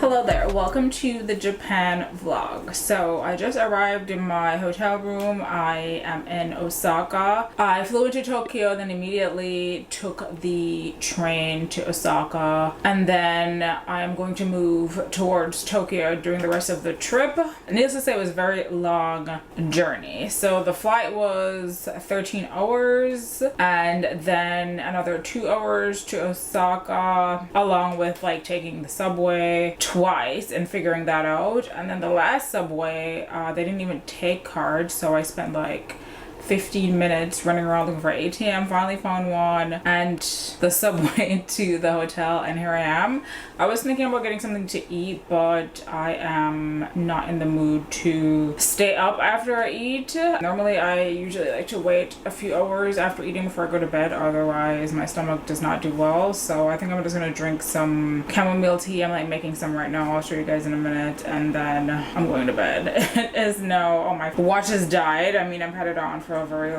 Hello there, welcome to the Japan vlog. So I just arrived in my hotel room. I am in Osaka. I flew into Tokyo, then immediately took the train to Osaka, and then I am going to move towards Tokyo during the rest of the trip. Needless to say, it was a very long journey. So the flight was 13 hours and then another 2 hours to Osaka, along with like taking the subway twice and figuring that out. And then the last subway, they didn't even take cards, so I spent like 15 minutes running around looking for ATM. Finally found one and the subway to the hotel, and here I am. I was thinking about getting something to eat, but I am not in the mood to stay up after I eat. Normally I usually like to wait a few hours after eating before I go to bed, otherwise my stomach does not do well. So I think I'm just gonna drink some chamomile tea. I'm like making some right now. I'll show you guys in a minute, and then I'm going to bed. It is now, oh, my watch has died. I mean, I've had it on for a very,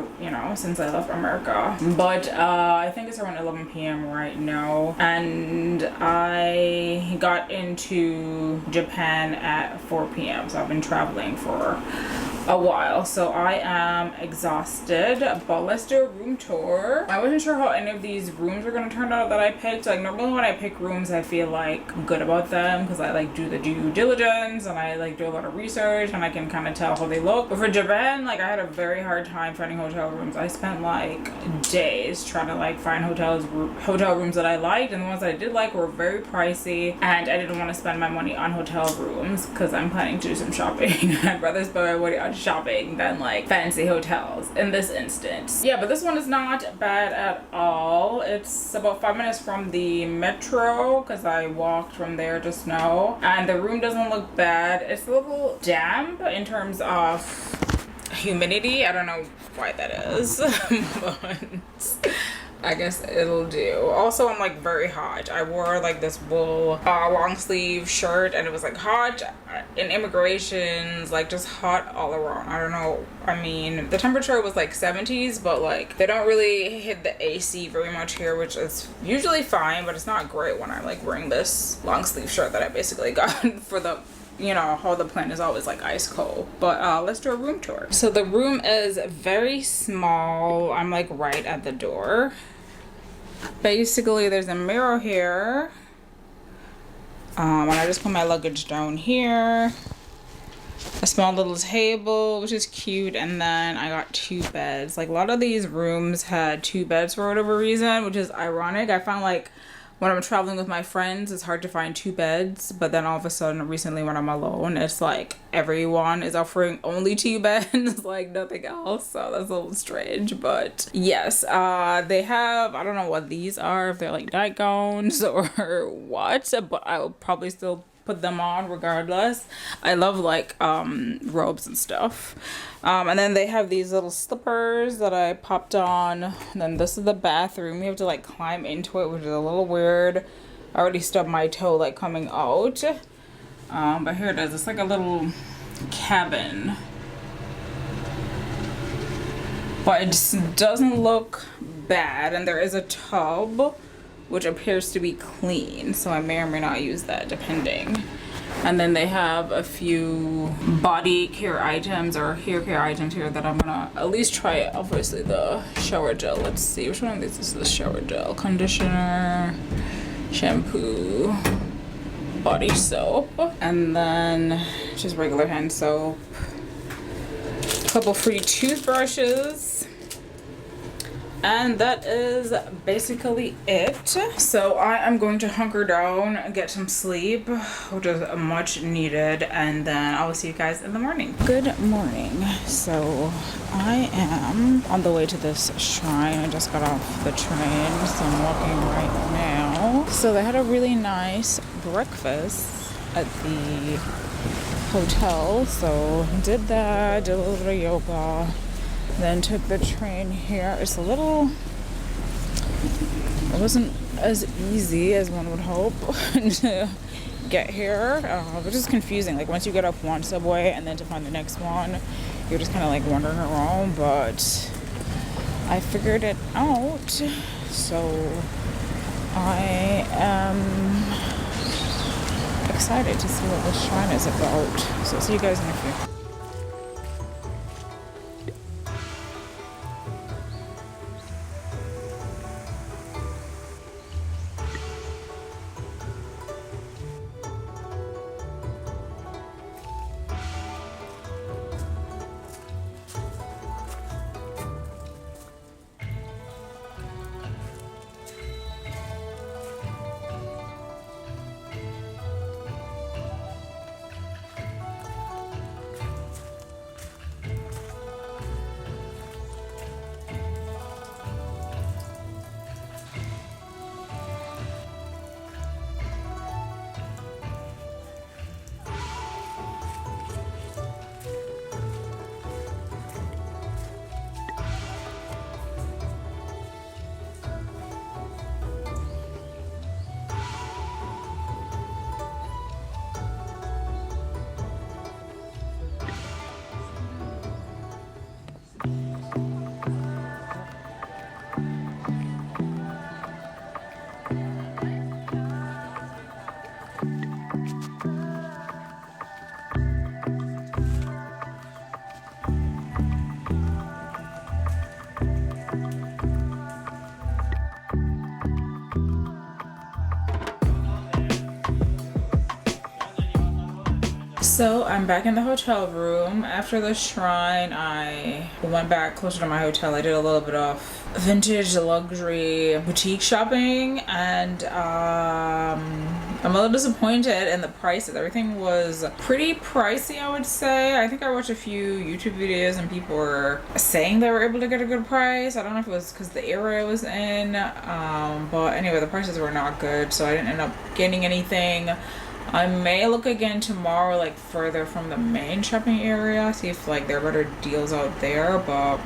since I left America, but I think it's around 11 p.m. right now, and I got into Japan at 4 p.m. so I've been traveling for a while, so I am exhausted. But let's do a room tour. I wasn't sure how any of these rooms were going to turn out that I picked. Like, normally when I pick rooms I feel like good about them because I like do the due diligence and I like do a lot of research and I can kind of tell how they look. But for Japan, like, I had a very hard time finding hotel rooms. I spent like days trying to like find hotel rooms that I liked, and the ones that I did like were very pricey, and I didn't want to spend my money on hotel rooms because I'm planning to do some shopping. I'd rather spend my money on shopping than like fancy hotels in this instance. Yeah, but this one is not bad at all. It's about 5 minutes from the metro because I walked from there just now, and the room doesn't look bad. It's a little damp in terms of humidity. I don't know why that is, but I guess it'll do. Also, I'm like very hot. I wore like this wool long sleeve shirt, and it was like hot in immigrations, like just hot all around. I don't know. I mean, the temperature was like 70s, but like they don't really hit the AC very much here, which is usually fine, but it's not great when I'm like wearing this long sleeve shirt that I basically got for the, how the plane is always like ice cold. But let's do a room tour. So the room is very small. I'm like right at the door. Basically there's a mirror here, and I just put my luggage down here. A small little table, which is cute, and then I got 2 beds. Like, a lot of these rooms had 2 beds for whatever reason, which is ironic. I found like when I'm traveling with my friends, it's hard to find 2 beds, but then all of a sudden recently when I'm alone, it's like everyone is offering only 2 beds, like nothing else. So that's a little strange, but yes, they have, I don't know what these are, if they're like nightgowns or what, but I will probably still put them on regardless. I love like robes and stuff. And then they have these little slippers that I popped on. And then this is the bathroom. You have to like climb into it, which is a little weird. I already stubbed my toe like coming out. But here it is. It's like a little cabin, but it just doesn't look bad. And there is a tub which appears to be clean, so I may or may not use that depending. And then they have a few body care items or hair care items here that I'm gonna at least try. Obviously the shower gel, let's see which one of these is the shower gel. Conditioner, shampoo, body soap, and then just regular hand soap, a couple free toothbrushes, and that is basically it. So I am going to hunker down and get some sleep, which is much needed, and then I will see you guys in the morning. Good morning. So I am on the way to this shrine. I just got off the train, so I'm walking right now. So they had a really nice breakfast at the hotel, so did that, did a little bit of yoga, then took the train here. It wasn't as easy as one would hope to get here, which is confusing. Like, once you get off one subway and then to find the next one, you're just kind of like wandering around, but I figured it out. So I am excited to see what this shrine is about. So I'll see you guys in a few. So I'm back in the hotel room. After the shrine, I went back closer to my hotel. I did a little bit of vintage luxury boutique shopping, and I'm a little disappointed in the prices. Everything was pretty pricey, I would say. I think I watched a few YouTube videos and people were saying they were able to get a good price. I don't know if it was because the era I was in, but anyway, the prices were not good, so I didn't end up getting anything. I may look again tomorrow, like further from the main shopping area, see if like there are better deals out there, but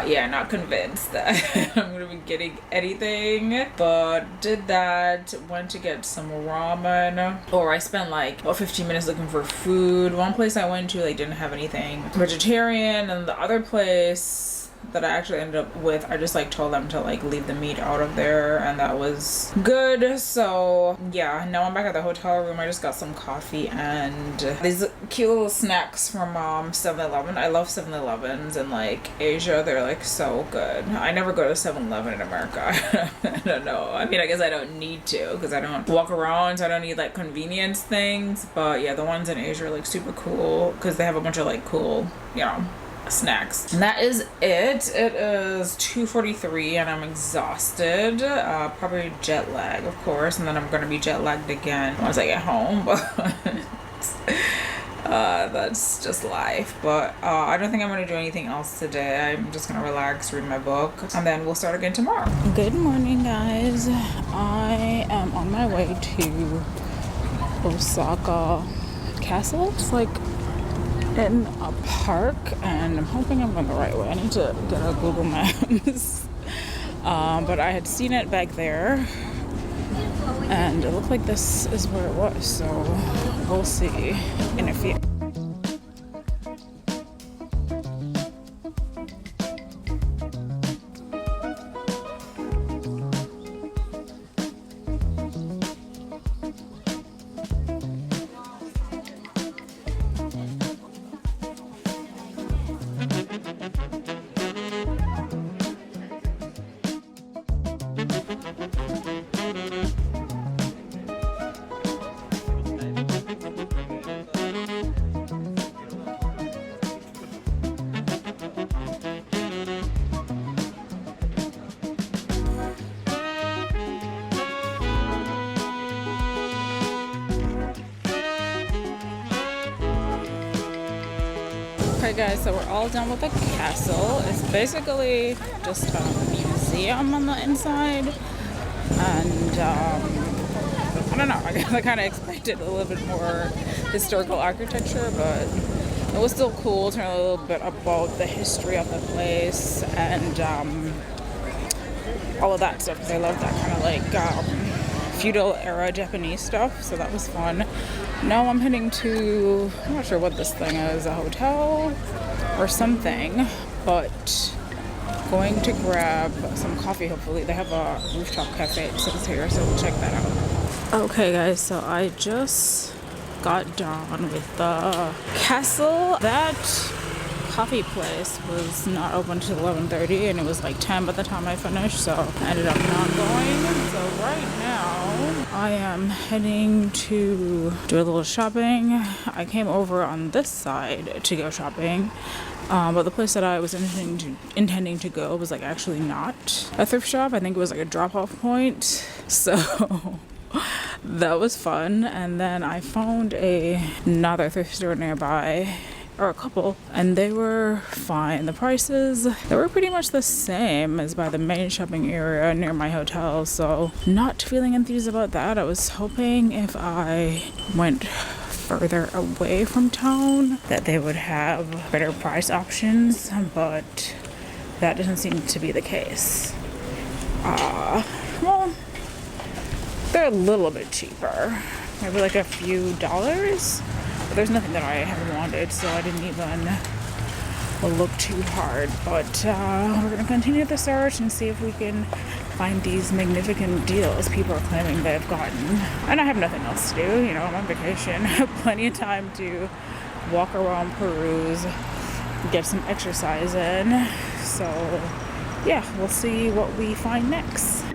yeah, not convinced that I'm gonna be getting anything. But did that, went to get some ramen, or I spent like about 15 minutes looking for food. One place I went to, they didn't have anything vegetarian, and the other place that I actually ended up with, I just like told them to like leave the meat out of there, and that was good. So yeah, now I'm back at the hotel room. I just got some coffee and these cute little snacks from 7-Eleven. I love 7-Elevens in like Asia. They're like so good. I never go to 7-Eleven in America. I don't know. I mean, I guess I don't need to because I don't walk around, so I don't need like convenience things. But yeah, the ones in Asia are like super cool because they have a bunch of like cool, you know, snacks. And that is it. It is 2:43 and I'm exhausted. Probably jet lag, of course, and then I'm gonna be jet lagged again once I get home, but that's just life. But I don't think I'm gonna do anything else today. I'm just gonna relax, read my book, and then we'll start again tomorrow. Good morning, guys. I am on my way to Osaka Castle. It's like in a park, and I'm hoping I'm going the right way. I need to get a Google Maps. But I had seen it back there, and it looked like this is where it was, so we'll see in a few. Okay guys, so we're all done with the castle. It's basically just a museum on the inside, and I don't know, I guess I kind of expected a little bit more historical architecture, but it was still cool to learn a little bit about the history of the place and all of that stuff, because I love that kind of like feudal era Japanese stuff, so that was fun. Now I'm heading to, I'm not sure what this thing is, a hotel or something, but going to grab some coffee. Hopefully they have a rooftop cafe, it says here, so we'll check that out. Okay guys, so I just got done with the castle. That coffee place was not open till 11:30 and it was like 10 by the time I finished, so I ended up not going. So right now I am heading to do a little shopping. I came over on this side to go shopping, but the place that I was intending to go was like actually not a thrift shop. I think it was like a drop-off point, so that was fun. And then I found another thrift store nearby, or a couple, and they were fine. The prices, they were pretty much the same as by the main shopping area near my hotel, so not feeling enthused about that. I was hoping if I went further away from town that they would have better price options, but that doesn't seem to be the case. Well, they're a little bit cheaper, maybe like a few dollars. But there's nothing that I haven't wanted, so I didn't even look too hard. But we're going to continue the search and see if we can find these magnificent deals people are claiming they've gotten. And I have nothing else to do, you know, I'm on vacation. I have plenty of time to walk around, peruse, get some exercise in. So yeah, we'll see what we find next.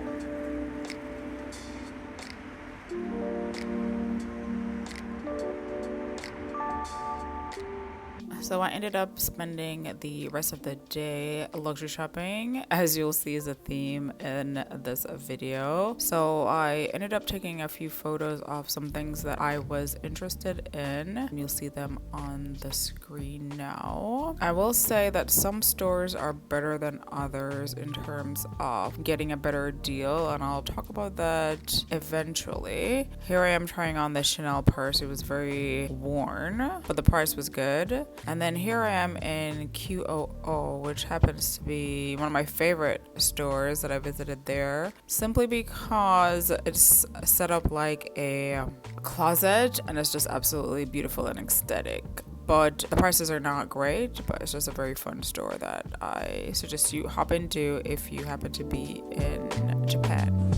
So I ended up spending the rest of the day luxury shopping, as you'll see is a theme in this video. So I ended up taking a few photos of some things that I was interested in, and you'll see them on the screen now. I will say that some stores are better than others in terms of getting a better deal, and I'll talk about that eventually. Here I am trying on this Chanel purse. It was very worn, but the price was good. And then here I am in QOO, which happens to be one of my favorite stores that I visited there, simply because it's set up like a closet and it's just absolutely beautiful and aesthetic. But the prices are not great, but it's just a very fun store that I suggest you hop into if you happen to be in Japan.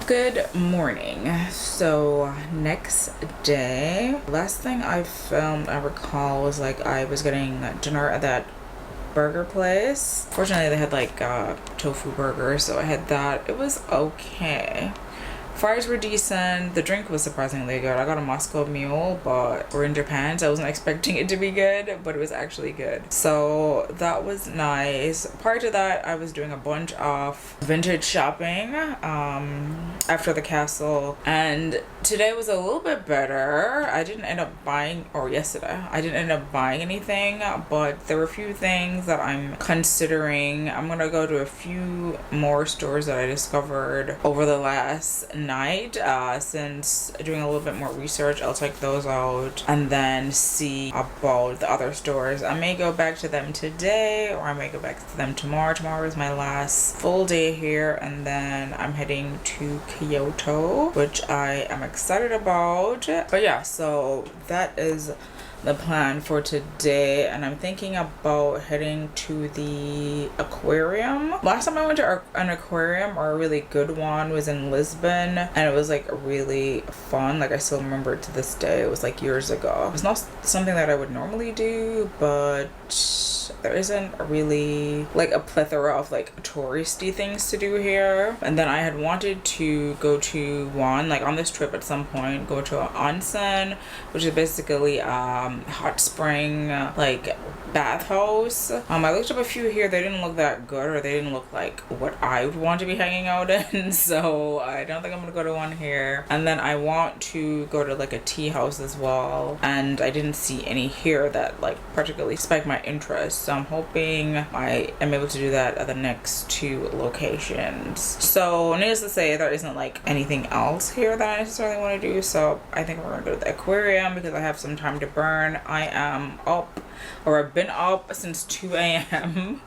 Good morning. So next day, last thing I filmed I recall was like I was getting dinner at that burger place. Fortunately they had like tofu burger, so I had that. It was okay. Fries were decent. The drink was surprisingly good. I got a Moscow Mule, but we're in Japan, so I wasn't expecting it to be good, but it was actually good. So that was nice. Prior to that, I was doing a bunch of vintage shopping after the castle, and today was a little bit better. I didn't end up buying, or yesterday, I didn't end up buying anything, but there were a few things that I'm considering. I'm gonna go to a few more stores that I discovered over the last night. Since doing a little bit more research, I'll check those out and then see about the other stores. I may go back to them today, or I may go back to them tomorrow. Tomorrow is my last full day here, and then I'm heading to Kyoto, which I am excited about. But yeah, so that is the plan for today, and I'm thinking about heading to the aquarium. Last time I went to an aquarium, or a really good one, was in Lisbon, and it was like really fun. Like I still remember it to this day. It was like years ago. It's not something that I would normally do, but there isn't really like a plethora of like touristy things to do here. And then I had wanted to go to one, like on this trip at some point, go to an onsen, which is basically hot spring like bathhouse. I looked up a few here. They didn't look that good, or they didn't look like what I would want to be hanging out in, so I don't think I'm gonna go to one here. And then I want to go to like a tea house as well, and I didn't see any here that like particularly spiked my interest, so I'm hoping I am able to do that at the next two locations. So needless to say, there isn't like anything else here that I necessarily want to do, so I think we're gonna go to the aquarium because I have some time to burn. I am up, or I've been up since 2 a.m.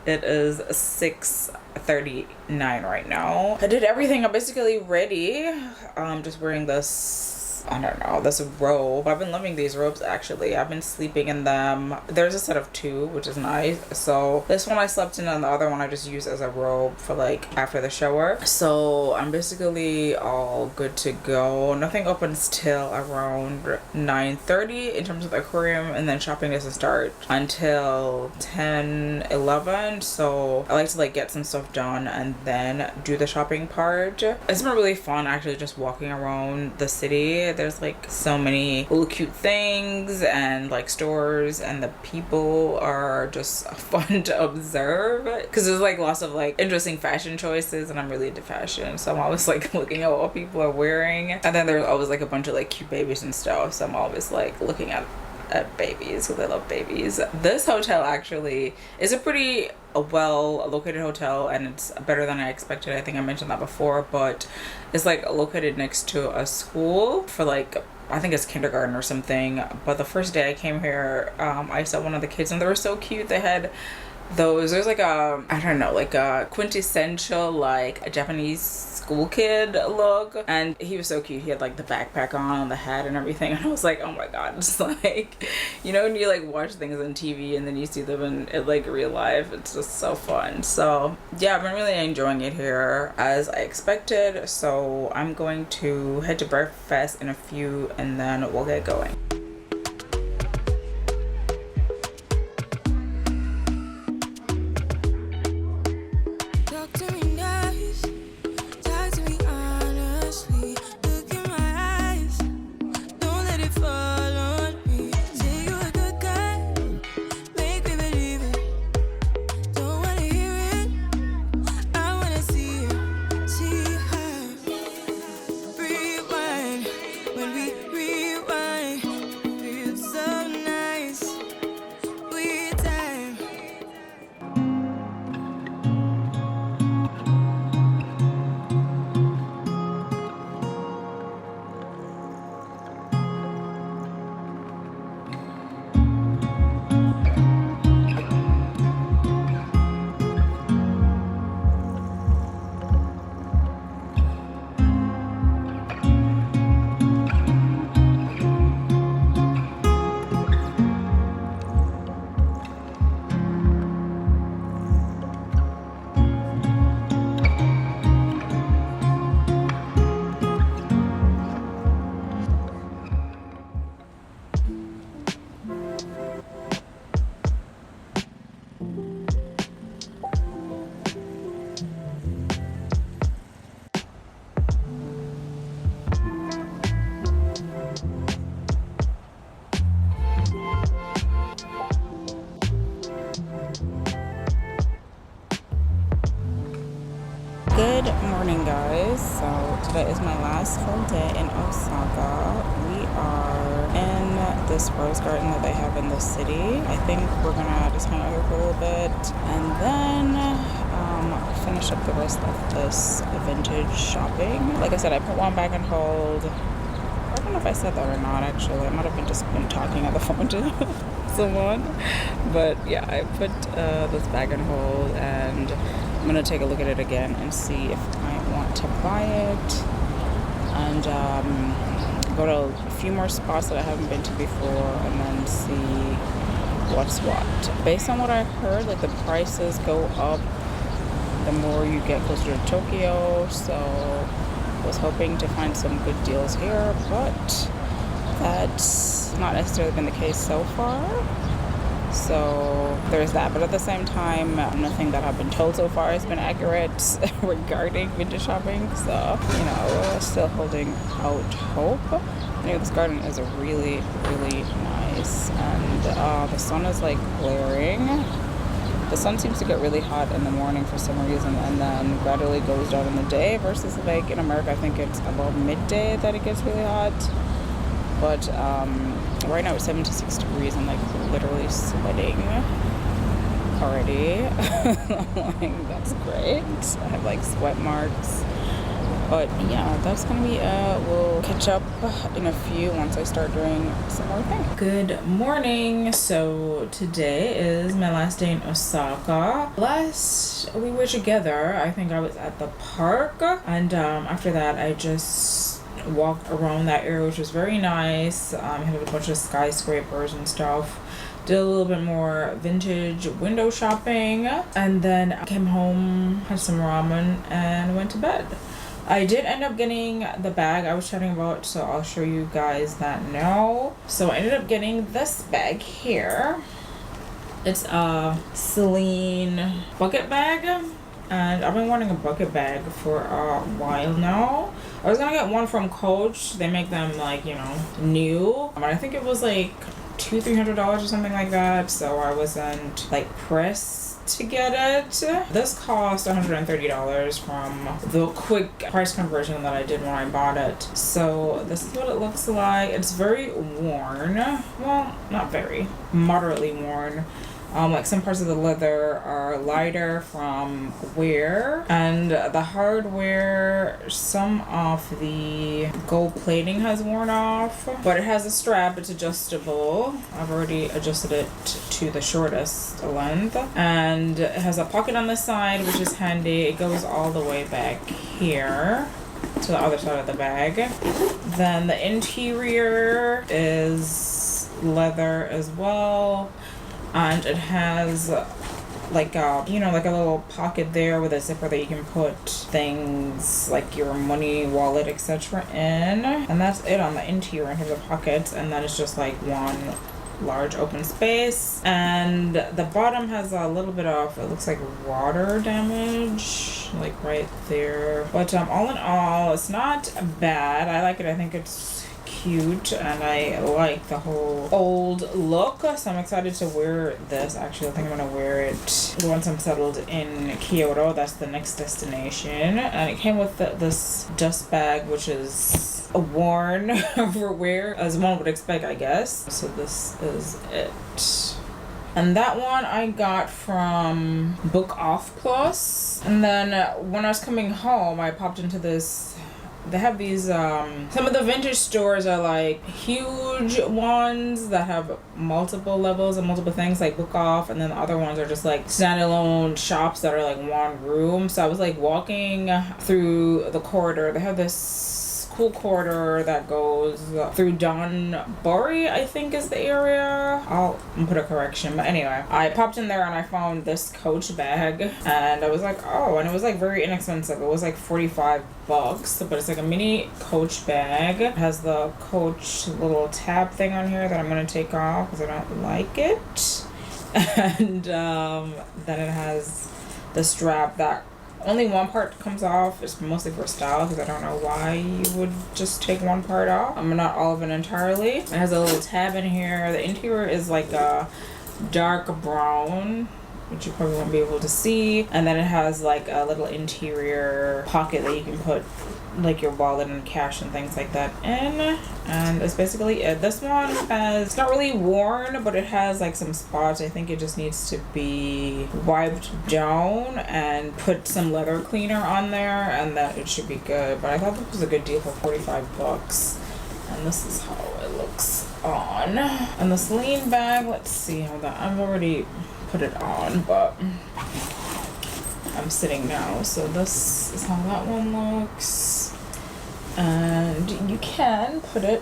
It is 6:39 right now. I did everything. I'm basically ready. I'm just wearing this I don't know, this robe. I've been loving these robes actually. I've been sleeping in them. There's a set of 2, which is nice. So this one I slept in and the other one I just used as a robe for like after the shower. So I'm basically all good to go. Nothing opens till around 9:30 in terms of the aquarium, and then shopping doesn't start until 10-11. So I like to like get some stuff done and then do the shopping part. It's been really fun actually just walking around the city. There's like so many little cute things and like stores, and the people are just fun to observe because there's like lots of like interesting fashion choices, and I'm really into fashion, so I'm always like looking at what people are wearing. And then there's always like a bunch of like cute babies and stuff, so I'm always like looking at babies because I love babies. This hotel actually is a pretty well located hotel, and it's better than I expected. I think I mentioned that before, but it's like located next to a school for like, I think it's kindergarten or something. But the first day I came here, I saw one of the kids and they were so cute. They had there's like a, I don't know, like a quintessential like a Japanese school kid look, and he was so cute. He had like the backpack on, the hat and everything, and I was like, oh my god. It's like, you know, when you like watch things on TV and then you see them in like real life, it's just so fun. So yeah, I've been really enjoying it here as I expected. So I'm going to head to breakfast in a few and then we'll get going. Good morning, guys. So today is my last full day in Osaka. We are in this rose garden that they have in the city. I think we're gonna just hang out here for a little bit and then finish up the rest of this vintage shopping. Like I said, I put one bag on hold. I don't know if I said that or not, actually. I might have just been talking on the phone to someone. But yeah, I put this bag on hold, and I'm gonna take a look at it again and see if I want to buy it, and go to a few more spots that I haven't been to before, and then see what's what. Based on what I heard, like the prices go up the more you get closer to Tokyo, so I was hoping to find some good deals here, but that's not necessarily been the case so far. So there's that, but at the same time, nothing that I've been told so far has been accurate regarding vintage shopping. So, you know, we're still holding out hope. Anyway, this garden is really, really nice, and the sun is like glaring. The sun seems to get really hot in the morning for some reason, and then gradually goes down in the day, versus like in America, I think it's about midday that it gets really hot. But right now it's 76 degrees. I'm like literally sweating already. I'm like, that's great. I have like sweat marks. But yeah, that's gonna be we'll catch up in a few once I start doing some more things. Good morning. So today is my last day in Osaka. Last we were together, I think I was at the park, and after that I just walk around that area, which was very nice. Had a bunch of skyscrapers and stuff. Did a little bit more vintage window shopping, and then I came home, had some ramen, and went to bed. I did end up getting the bag I was chatting about, so I'll show you guys that now. So I ended up getting this bag here. It's a Celine bucket bag, and I've been wanting a bucket bag for a while now. I was gonna get one from Coach. They make them like, you know, new, but I think it was like $200-300 or something like that, so I wasn't like pressed to get it. This cost $130 from the quick price conversion that I did when I bought it. So this is what it looks like. It's very worn. Well, not very, moderately worn. Like some parts of the leather are lighter from wear, and the hardware, some of the gold plating has worn off, but it has a strap. It's adjustable. I've already adjusted it to the shortest length, and it has a pocket on the side, which is handy. It goes all the way back here to the other side of the bag. Then the interior is leather as well. And it has like a, you know, like a little pocket there with a zipper that you can put things like your money, wallet, etc. in. And that's it on the interior in terms of pockets. And then it's just like one large open space. And the bottom has a little bit of, it looks like water damage, like right there. But all in all, it's not bad. I like it. I think it's cute, and I like the whole old look, so I'm excited to wear this. Actually, I think I'm gonna wear it once I'm settled in Kyoto. That's the next destination. And it came with this dust bag, which is worn for wear, as one would expect, I guess. So this is it. And that one I got from BOOKOFF Plus. And then when I was coming home, I popped into this. They have these, some of the vintage stores are like huge ones that have multiple levels and multiple things, like BOOKOFF, and then the other ones are just like standalone shops that are like one room. So I was like walking through the corridor. They have this cool corridor that goes through Dotombori, I think is the area. I'll put a correction, but anyway, I popped in there and I found this Coach bag, and I was like, oh, and it was like very inexpensive. It was like $45, but it's like a mini Coach bag. It has the Coach little tab thing on here that I'm gonna take off because I don't like it. And then it has the strap that only one part comes off. It's mostly for style, because I don't know why you would just take one part off. I'm not all of it entirely. It has a little tab in here. The interior is like a dark brown, which you probably won't be able to see. And then it has like a little interior pocket that you can put like your wallet and cash and things like that in. And that's basically it. This one has, it's not really worn, but it has like some spots. I think it just needs to be wiped down and put some leather cleaner on there, and that it should be good. But I thought this was a good deal for $45. And this is how it looks on. And the Celine bag, let's see how that, I've already put it on, but I'm sitting now. So this is how that one looks. And you can put it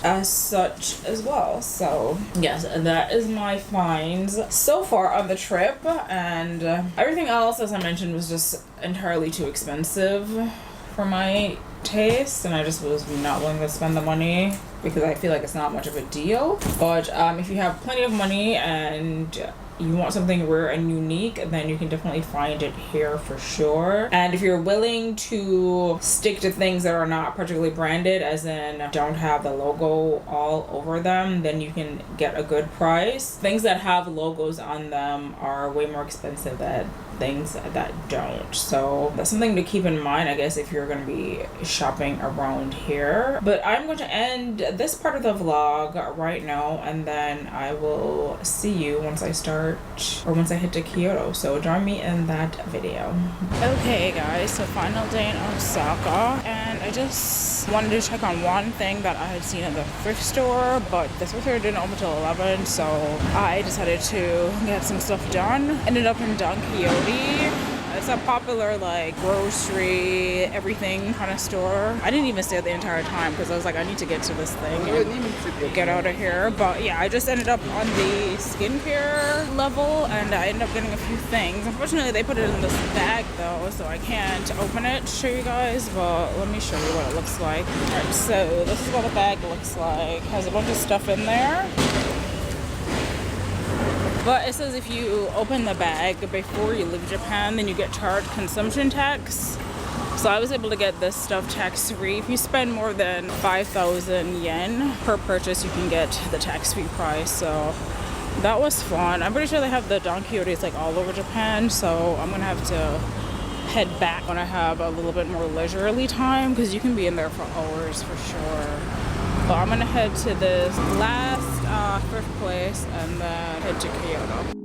as such as well. So yes, and that is my finds so far on the trip. And everything else, as I mentioned, was just entirely too expensive for my taste, and I just was not willing to spend the money because I feel like it's not much of a deal. But if you have plenty of money and you want something rare and unique, then you can definitely find it here for sure. And if you're willing to stick to things that are not particularly branded, as in don't have the logo all over them, then you can get a good price. Things that have logos on them are way more expensive than things that don't. So that's something to keep in mind, I guess, if you're going to be shopping around here. But I'm going to end this part of the vlog right now, and then I will see you once I start, or once I hit to Kyoto. So join me in that video. Okay guys, so final day in Osaka, and I just wanted to check on one thing that I had seen in the thrift store, but the thrift store didn't open till 11, so I decided to get some stuff done. Ended up in Don Quixote. It's a popular like grocery, everything kind of store. I didn't even stay the entire time because I was like, I need to get to this thing and get out of here. But yeah, I just ended up on the skincare level and I ended up getting a few things. Unfortunately, they put it in this bag though, so I can't open it to show you guys, but let me show you what it looks like. Alright, so this is what the bag looks like. Has a bunch of stuff in there. But it says if you open the bag before you leave Japan, then you get charged consumption tax. So I was able to get this stuff tax-free. If you spend more than 5,000 yen per purchase, you can get the tax-free price. So that was fun. I'm pretty sure they have the Don Quixotes like all over Japan. So I'm gonna have to head back when I have a little bit more leisurely time because you can be in there for hours for sure. But I'm gonna head to this last thrift place and then head to Kyoto.